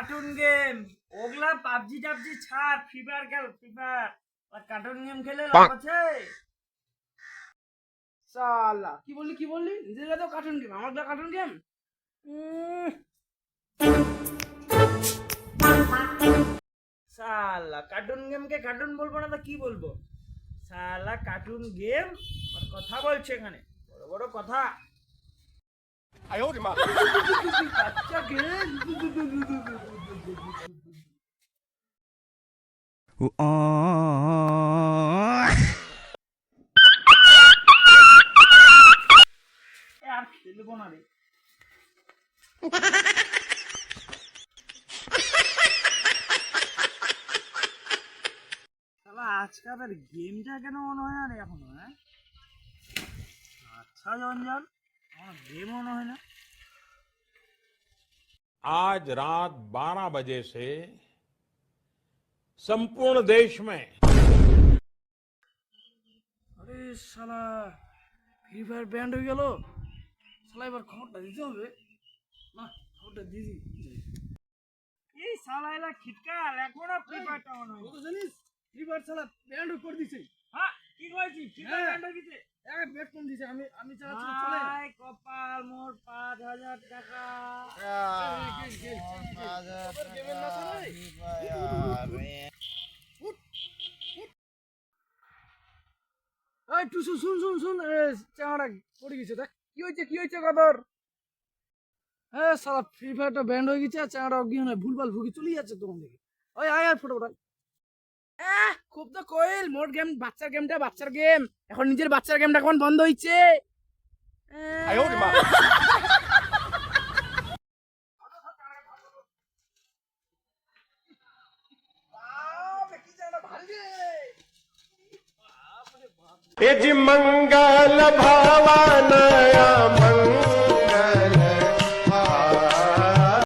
Cartoon game ওগুলা PUBG টাবজি ছাড়, free fire খেল, ফ্রি ফায়ার। আর কার্টুন গেম খেলে লাভ আছে? সালা কি বললি নিজের কাছেও কার্টুন গেম, আমার কাছে কার্টুন গেম? সালা কার্টুন গেমকে কার্টুন বলবো না তো কি বলবো? সালা কার্টুন গেম আর কথা বলছে এখানে, বড় বড় কথা। বাচ্চা গেম? আর খেলবো না রে। শালা আজকাল গেমটা কেন মনে হয় না রে এখনো? হ্যাঁ আচ্ছা জঞ্জাল, আমার গেম মনে হয় না। आज रात 12 बजे से संपूर्ण देश में আরে শালা ফ্রি ফায়ার ব্যান্ড হয়ে গেল। শালা এবার খবরটা দিতে হবে। না, খবরটা দিয়ে দিই। এই শালা এলা খিটকাল, এখনো ফ্রি ফায়ারটা মনে হয় ও না। তো জানিস ফ্রি ফায়ার শালা ব্যান্ড করে দিছে। হ্যাঁ কি করেছিস? ফ্রি ফায়ার হ্যাঁ। ব্যান্ড হয়ে গেছে? এক ব্যাট কম দিছে। আমি চালাচ্ছি চলে। ভাই কপাল মোর 5,000 টাকা। গেমের না চালাই। এই টুসু শুন চাঁড়া পড়ে গেছে। দেখ কি হয়েছে কদর? হ্যাঁ শালা ফ্রি ফায়ারটা ব্যান্ড হয়ে গেছে আর চাঁড়া অজ্ঞান হয় ভুলভাল ভুগি চলে যাচ্ছে তোমার দিকে। ওই আয় আর ফটো ওঠাই। খুব তো কইল মোর গেম বাচ্চার গেমটা বাচ্চার গেম। এখন নিজের বাচ্চার গেমটা কেমন বন্ধ হইছে? यज मंगल भावा